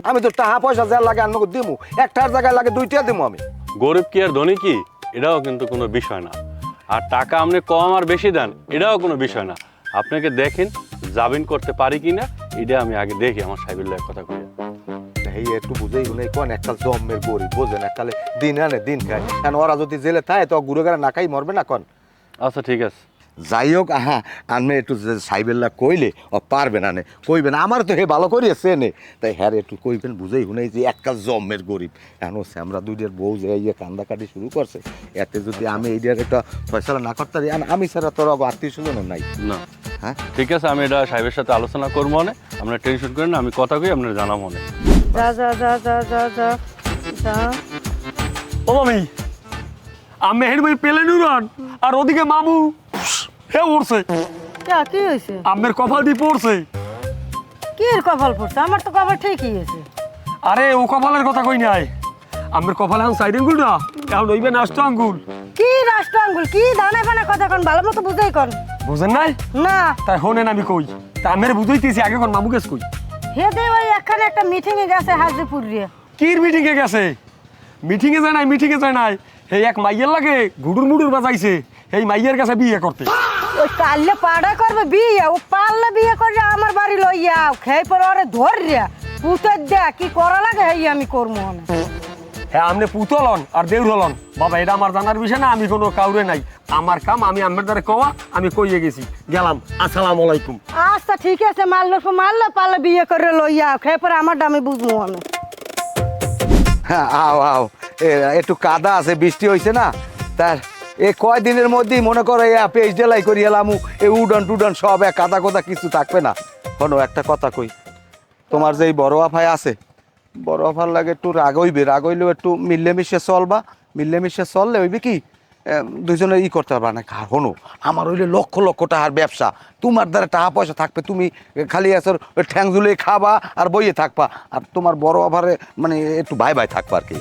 আমি তো টাকা পয়সা যা লাগে আমাকে দিমু, একটার জায়গায় লাগে 2টা দিমু আমি। গরিব কি আর ধনী কি এটাও কিন্তু কোনো বিষয় না, আর টাকা আপনি কম আর বেশি দেন এটাও কোনো বিষয় না। আপনাকে দেখেন জামিন করতে পারি কিনা এটা আমি আগে দেখি আমার সাহেবের এক কথা কই। এই একটু বুঝেই নেই কোন একটা জম্মের গরিব বোঝেন, এককালে দিন আনে দিন খায়, কারণ ওরা যদি জেলে থাকে তো ঘুরে গেলে না খাই মরবে না কন। আচ্ছা ঠিক আছে, যাই হোক হ্যাঁ আমি একটু সাইবেল্লা কইলে ও পারবে না নে কইবে না, আমার তো হে ভালো করিয়েছে নে, তাই হ্যাঁ একটু কইবেন বুঝেই শুনেই যে এককাল জম্মের গরিব। এখন আমরা 2 বউ যে ইয়ে কান্দাকাটি শুরু করছে, এতে যদি আমি এইটার একটা ফয়সালা না করতে পারি, আমি ছাড়া তোর আত্মীয় স্বজন নাই না হ্যাঁ ঠিক আছে আমি এটা সাহেবের সাথে আলোচনা করবো মনে, আপনার টেনশন করেন না, আমি কথা কই আপনার জানা মনে। যা যা যা যা যা যা যা। ও মামি, আমি হেড ভাই পেলেন উড়ান আর ওদিকে মামু হে উড়ছে, কি হয়েছে? আমের কপাল দিয়ে পড়ছে। কি এর কপাল পড়ছে? আমার তো কপাল ঠিকই আছে। আরে ও কপালের কথা কই নাই, আমের কপালে এখন সাইড আঙ্গুল না, এখন ওইবে নাষ্ট আঙ্গুল। কি রাষ্ট্র আঙ্গুল? কি দানা ফানা কথা কন, ভালো মতো বুঝাই কন। বুঝেন নাই? না তাই হোনেন আমি কই, তা আমের বুঝাইতেছি আগে কোন মামু গেছ কই। হে দে ভাই এখানে একটা মিটিং এ গেছে হাজিপুর রে। কির মিটিং এ গেছে? মিটিং এ যায় নাই, মিটিং এ যায় নাই, এই এক মাইয়ের লাগে ঘুডুর মুডুর বাজাইছে, এই মাইয়ের কাছে বিয়ে করতে। ওই কাল্লে পাড়া করবে বিয়ে, ও পারলে বিয়ে করে আমার বাড়ি লইয়া খেয়ে পরে ওরে ধরিয়া পুতের দে কি করা লাগে হেই আমি করবো না। হ্যাঁ আপনি পুতলন আর দেউর হলন বাবা, এটা আমার জানার বিষয় না, আমি কোনো কাউরে নাই, আমার কাম আমি আমার দ্বারা কওয়া, আমি কইয়ে গেছি গেলাম, আসসালামু আলাইকুম। আচ্ছা ঠিক আছে, মারলো পারলে বিয়ে করে লইয়া খেয়ে পরে আমার দামে বুঝবো আমি। হ্যাঁ আও আও একটু কাদা আছে, বৃষ্টি হয়েছে না, তার এই কয়দিনের মধ্যেই মনে করো পেজ ডেলাই করি এলাম, এই উডন টুডন সব কাদা কোদা কিছু থাকবে না। শোনো একটা কথা কই, তোমার যে এই বড় আফাই আছে, বড় আফার লাগে একটু রাগ হইলেও একটু মিলেমিশে চলবা, মিলেমিশে চললে হইবে কি 2 জনে করতে পারবা না। শোনো আমার হইলে লক্ষ লক্ষ টাকার ব্যবসা, তোমার দ্বারা টাকা পয়সা থাকবে, তুমি খালি আসর ঠ্যাং ঝুলে খাবা আর বইয়ে থাকবা, আর তোমার বড় আফারে মানে একটু ভাই ভাই থাকবা আর কি।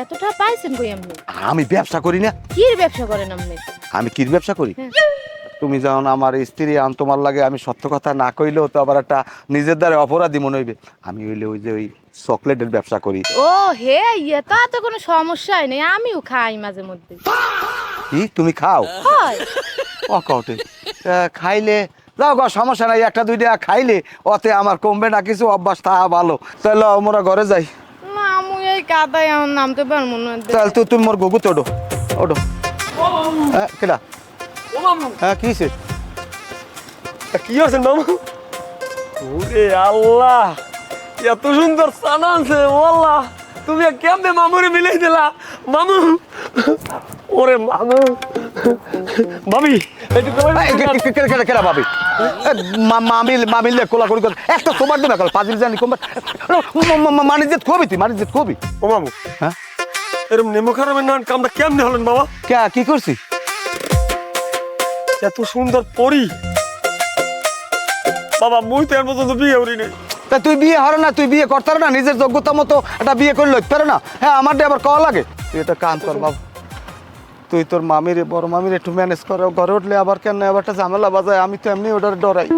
এতটা পাইছেন কই আপনি? আমি ব্যবসা করি না। কি ব্যবসা করেন আপনি? আমি কি ব্যবসা করি? তুমি যখন আমার স্ত্রী আন তোমার লাগে আমি সত্য কথা না কইলেও তো আবার একটা নিজের দ্বারা অপরাধী মনে হইবে। আমি হইলে ওই যে ওই চকলেটের ব্যবসা করি। ও হে তা তো কোনো সমস্যাই নেই, আমিও খাই মাঝে মধ্যে। কি তুমি খাও? হয় অকটে খাইলে যাও গো, সমস্যা নাই, 1-2টা খাইলে ওতে আমার কমবে না কিছু, অভ্যাস তা ভালো। তাহলে আমরা ঘরে যাই। না আমি এই কাদায় আমার নামতে পারবো না। চল তুমি মোর গুগুতে ওঠো ওঠো। হ্যাঁ কেডা? ও মামু, হ্যাঁ কি হয়েছে? কি হয়েছেন মামু? ওরে আল্লাহ, এত সুন্দর সানা আছে, আল্লাহ তুমি কেমনে মামুরে মিলাই দিলা মামু। ওরে মামু, ভাবি একটু কেডা ভাবি? মামিলে কোলা করি একটা তোমার দেবে পাঁচিল জানি কমবে মানে যে কবি, তুই মানে যে কবি। ও মামু, হ্যাঁ এরকম নেমো খারাপের নান কামটা কেমনে হলেন বাবা? কি করছি? এত সুন্দর পরি বাবা, মুই তো এর মতো তো বিয়ে করি নাই। তা তুই বিয়ে হরে না, তুই বিয়ে করতে না, নিজের যোগ্যতা মতো একটা বিয়ে করে লইতে পারে না? হ্যাঁ আমার আবার কওয়া লাগে। তুই এটা কাম কর বাবা, তুই তোর মামির বড় মামির একটু ম্যানেজ কর, ঘরে উঠলে আবার কেন আবার একটা ঝামেলা বাজায়, আমি তো এমনি ওটার ডরাই।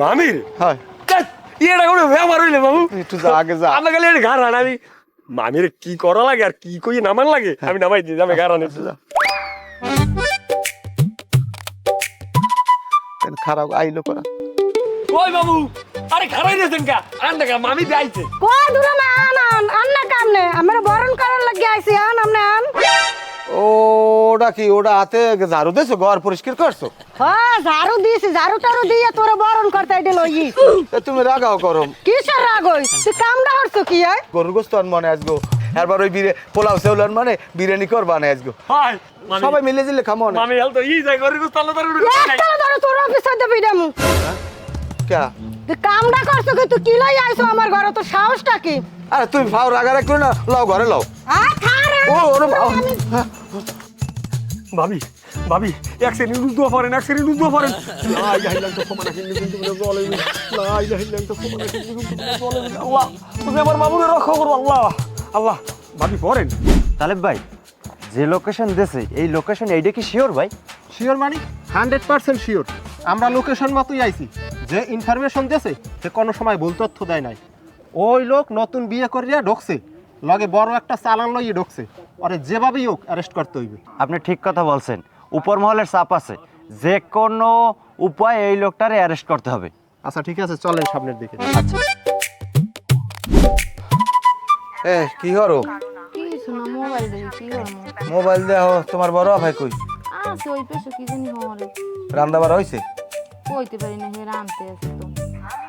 মামির হয় এটা কোনো ব্যাপার হইলে মামু, একটু যা আগে যা। আমি গেলে ঘর আন, আমি মামির কি করা লাগে আর কি কই নামান লাগে আমি নামাই দিই, আমি ঘর আনি। খারাপ আইলো করা ওই বাবু আরে খারাই দিয়েছেন কা আন দেখা মামি যাইছে কই দূরে না আন না কামনে আমরা বরণ করার লাগি আইছি আমনে আন ওটা কি ওটা হাতে ঝাড়ু দিয়েছো ঘর পরিষ্কার করছো হ্যাঁ ঝাড়ু দিছি ঝাড়ু টাড়ু দিয়ে তোরে বরণ করতে আইডে লই তুমি রাগাও করো কিসের রাগ হইছ তুই কামটা করছো কি আই গরুর গোস্ত মনে আসবো এরবার ওই পোলাও সেউলার মানে বিরিয়ানি করবা না আসবো হাই সবাই মিলে জিলে খামো না মামি হেল তো ই যাই করে গুস্তালো তার একটা ধরে তোর অফিসে দে বিডামু কে তুই কামটা করছো কি তুই কি লই আইছো আমার ঘরে তোর সাহসটা কি আরে তুমি ফাও রাগারাগ করে না লাও ঘরে লাও খারে ও ওরে ভাবি ভাবি এক সেকেন্ড লুজ দোয়া পড়েন এক সেকেন্ড লুজ দোয়া পড়েন লা ইলাহা ইল্লাল্লাহ সুবহানাকা ইন্নী কুনতু মিনাজ জালিমিন লা ইলাহা ইল্লাল্লাহ সুবহানাকা ইন্নী কুনতু মিনাজ জালিমিন আল্লাহ তুমি আমার মামুনে রক্ষা করো আল্লাহ আল্লাহ ভাবি পড়েন তালেব ভাই যে লোকেশন দিয়েছে এই লোকেশন এইটা কি শিওর ভাই? শিওর মানে 100% শিওর। আমরা লোকেশন মতোই আইছি। যে ইনফরমেশন দিয়েছে সে কোনো সময় ভুল তথ্য দেয় নাই। ওই লোক নতুন বিয়ে করিয়া ঢুকছে, লগে বড় একটা চালান লইয়ে ঢুকছে, ওরে যেভাবেই হোক অ্যারেস্ট করতে হইবে। আপনি ঠিক কথা বলছেন, উপর মহলের চাপ আছে, যে কোনো উপায়ে এই লোকটারে অ্যারেস্ট করতে হবে। আচ্ছা ঠিক আছে, চলেন সামনের দিকে। এ কি করো কি শোনা মোবাইল দেখি কি করবো মোবাইল দেও তোমার বড় ভাই কই আছে ওই পেশে কি জানি হরে রান্দাবার হইছে কইতে পারি না হে রানতে আছে তো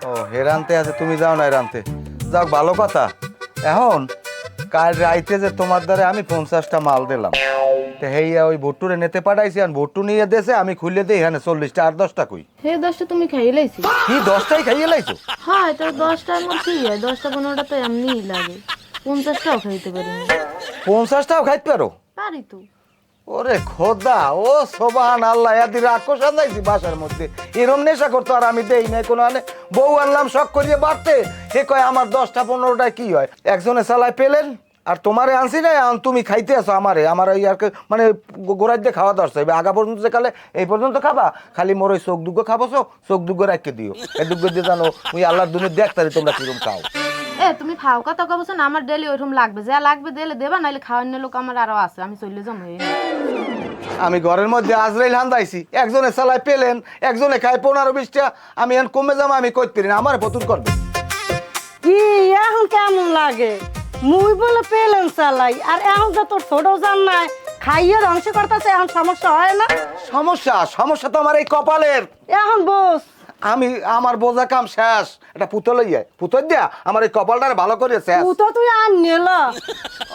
ও হেরানতে আছে তুমি যাও না হেরানতে যাক ভালো কথা এখন কাল রাইতে যে তোমার দ্বারে আমি 50টা মাল দিলাম তো হেইয়া ওই ভুট্টুরে নেতে পাঠাইছি আর ভুট্টু নিয়ে দেশে আমি খুলে দিই এখানে 40টা আর 10টা কই হে 10টা তুমি খাইয়ে লাইছি কি 10টাই খাইয়ে লাইছো হ্যাঁ তো 10টার মধ্যে কি হয় 10টা 15টা তো এমনিই লাগে 50টাও খাইতে পারি না 50টাও খাইতে পারো পারি তো ওরে খোদা ও সোবাহান আল্লাহ এদি রাক্ষস আনাইছি বাসার মধ্যে এরম নেশা করতো আর আমি দেই নাই কোনো আনে বউ আনলাম শখ করিয়ে বাড়তে হে কয় আমার 10টা 15টা কি হয় একজনে চালায় পেলেন আর তোমারে আনছি না এখন তুমি খাইতে আসো আমারে আমার ওই আর মানে গোড়ার দিয়ে খাওয়া দরকার হবে আগা পর্যন্ত যে কালে এই পর্যন্ত খাবা খালি মোর ওই চোখ দুগ্গ খাবো চোখ দুগ্গ রাখতে দিও এই দুগ্গ দিয়ে জানো ওই আল্লাহর দুনিয়া দেখতারি তোমরা কিরম খাও এ তুমি খাও কথা কবছ না আমার ডেলি ওইরকম লাগবে যা লাগবে দিলে দেবা নাইলে খাওয়ানোর লোক আমার আরো আছে আমি চলে যাবো আমি ঘরের মধ্যে আজরাইল হান্দাইছি একজনে চালায় পেলেন একজনে খায় 15-20টা আমি এখন কমে যাবো আমি কইতে পারি না আমার প্রতুর করবে কি এখন কেমন লাগে মুই বলে পেলেন চালাই আর এখন যে তোর ছোট জান নাই খাইয়ে ধ্বংস করতেছে এখন সমস্যা হয় না সমস্যা তো আমার এই কপালের এখন বস আমি আমার বোঝা কাম শেষ এটা পুতো লইয়া পুতর দিয়া আমার এই কপালটারে ভালো করে শেষ তো তুই আর নিল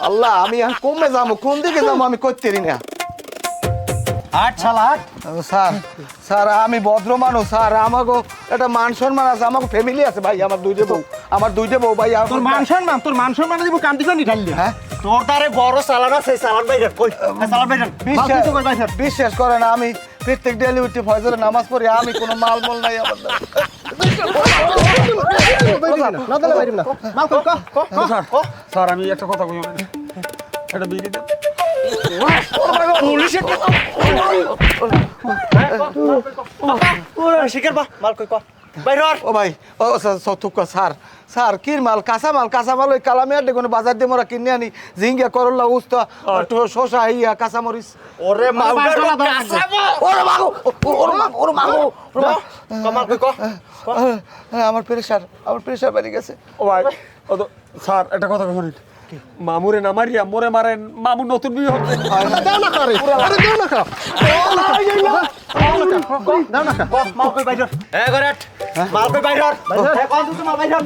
আল্লাহ আমি এখন কমে যাবো কোন দিকে যাবো আমি করতে পারি না স্যার আমি ভদ্র মানুষ স্যার আমাকে একটা মান সম্মান আছে আমাকে ফ্যামিলি আছে ভাই আমার দুইটা বউ ভাই তোর মান সম্মান দিব কান্দি কান্দি ঢাললি। হ্যাঁ তোর দ্বারে বড় চালান আছে, চালান বাইরে কই চালান বাইরে বিশ্বাস করে না আমি প্রত্যেক ডেলি উঠে ফজরের নামাজ পড়ি আমি কোনো মাল নাই আমার স্যার আমি একটা কথা কই এটা বিড়ি দেন ও ভাই ও স্যার কির মাল কাঁচা মাল ওই কালামিয়ার দেখুন বাজার দিয়ে মোরা কিনে আনি ঝিঙ্গা করলা উস্তা শসা ইয়া কাঁচা মরিচ ওরে আমার প্রেশার বেড়ে গেছে ও ভাই ও তো স্যার একটা কথা কই মামুরে না মারিয়া মোরে মারেন মামু নতুন বিয়ে হচ্ছে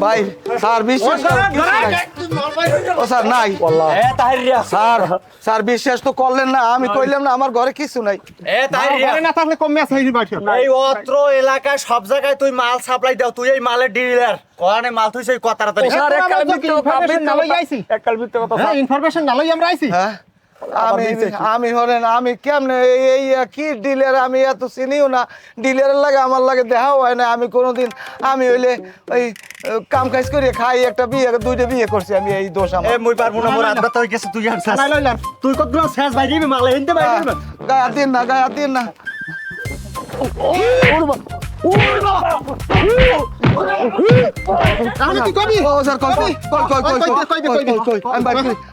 ভাই স্যার বিশ্বাস ও স্যার নাই স্যার বিশ্বাস তো করলেন না আমি কইলাম না আমার ঘরে কিছু নাই এই অত্র এলাকায় সব জায়গায় তুই মাল সাপ্লাই দাও, তুই এই মালের ডিলার কোয়ানে মাল তুই সেই কথা তাড়াতাড়ি ইনফরমেশন না লই আমরা আইছি। হ্যাঁ আমি হলেন আমি কেমনে এই কি ডিলার আমি এত চিনিও না ডিলারের লাগে আমার লাগে দেখাও হয় না আমি কোনোদিন আমি হইলে ওই কাম কাজ করে খাই একটা বিয়ে 2টা বিয়ে করছি আমি এই দোষ আমার মুই পারবো না, মোর আদা তো গেছে, তুই আর ছাড়াই লইলাম তুই কত শেষ ভাই দিবি মাল হিনতে ভাই দিবি গায়া দিন না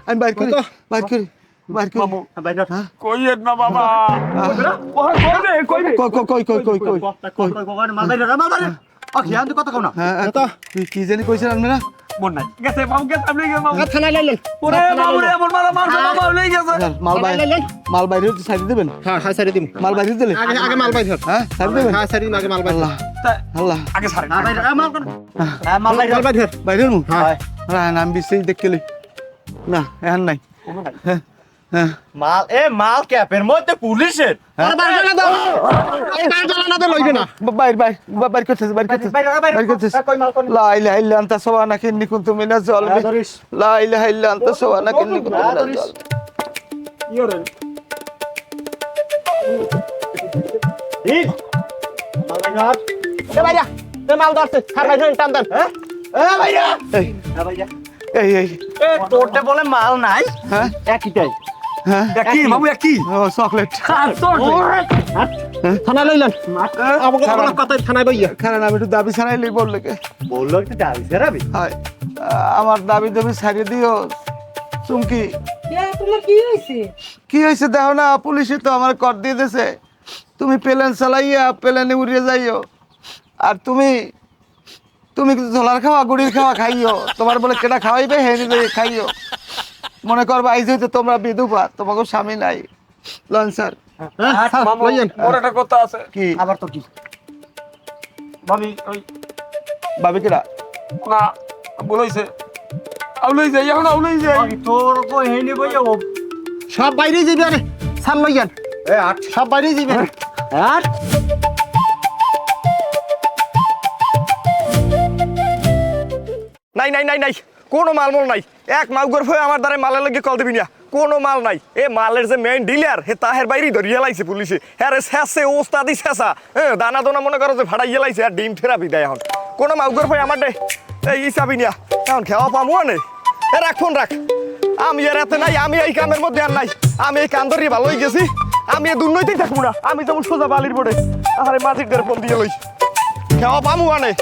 আমি বাইর করি বাইর কর কইয়েন না বাবা কইবে কথা কও না কি জানি কইছেন আপনারা মন নাই গেছে বাবু গেছে আপনি গেছে বাবু থানায় লাইলেন ওরে বাবু রে এমন মারা মারছে বাবা লই গেছে মাল বাইরে সাইড দিবেন হ্যাঁ সারি দিম মাল বাইরে দিলে আগে মাল বাইর হ্যাঁ সাইড দিবেন হ্যাঁ সারি দিম আগে মাল বাইর আল্লাহ আল্লাহ আগে ছাড়েন মাল বাইর বাইরে নু হ্যাঁ নাম বিসেই দেখলি না এখন নাই হ্যাঁ মাল মাল ক্যাপের মধ্যে পুলিশের বাইর করতেছে লা ইলাহা ইল্লা আনতা সুবহানাকা ইন্নী কুনতু মিনাজ জালিমিন লা ইলাহা ইল্লা আনতা সুবহানাকা ইন্নী কুনতু মিনাজ জালিমিন মাল ধরছে ছাড় ভাই টান দেন এই এই তোরটা বলে মাল নাই হ্যাঁ একইটাই হ্যাঁ কি বাবু কি ও চকলেট থানায় লাইলেন আমাকে কথা থানায় বইয়া খারাপ আমি একটু দাবি ছাড়াইলেই বললে কে বললো একটু দাবি সেরাবি হয় আমার দাবি দাবি ছাড়িয়ে দিও চুমকি তোমার কি হয়েছে? কি হয়েছে দেখো না পুলিশে তো আমার কর দিয়ে দিয়েছে তুমি প্লেন চালাইয়া প্লেনে উড়িয়ে যাইও আর তুমি কিন্তু ঝোলার খাওয়া গুড়ির খাওয়া খাইও তোমার বলে কেটা খাওয়াইবে হে নিজে খাইও মনে করবা আইজ হইতে তোমরা বিধবা তোমাকে স্বামী নাই লন স্যার মোর একটা কথা আছে কি আবার তো কি ভাবি ওই ভাবি কেটা না বলাইছে আউলাই যাই এখন আউলাই যাই তোর কো হেনি বইয়া সব বাইরে যাবি আরে সাল লইয়ান সব বাইরে যাবি আর নাই নাই নাই নাই কোনো মাল মল নাই এক মাউগর হয়ে আমার দ্বারা মালের লাগে কল দিবি না কোনো মাল নাই এ মালের যে মেইন ডিলার হে তাহের বাইরেই ধরিয়ে লাইছে পুলিশে হ্যাঁ রে শেষে ওস্তাদি শেষা হ্যাঁ দানা দোনা মনে করো যে ভাড়াইয়ে লাইছে আর ডিম থেরাপি দেয় এখন কোনো মাউগর হয়ে আমার দে এই ইসাবি নিয়া এখন খেওয়া পামু নে এ রাখ ফোন রাখ আমি এর এতে নাই আমি এই কামের মধ্যে আর নাই আমি এই কান ধরিয়ে ভালো হয়ে গেছি আমি এই দুর্নৈতেই থাকবো না আমি যেমন সোজা বালির বোর্ডে আরে মাঝির ফোন দিয়ে লই খেওয়া পামু আনে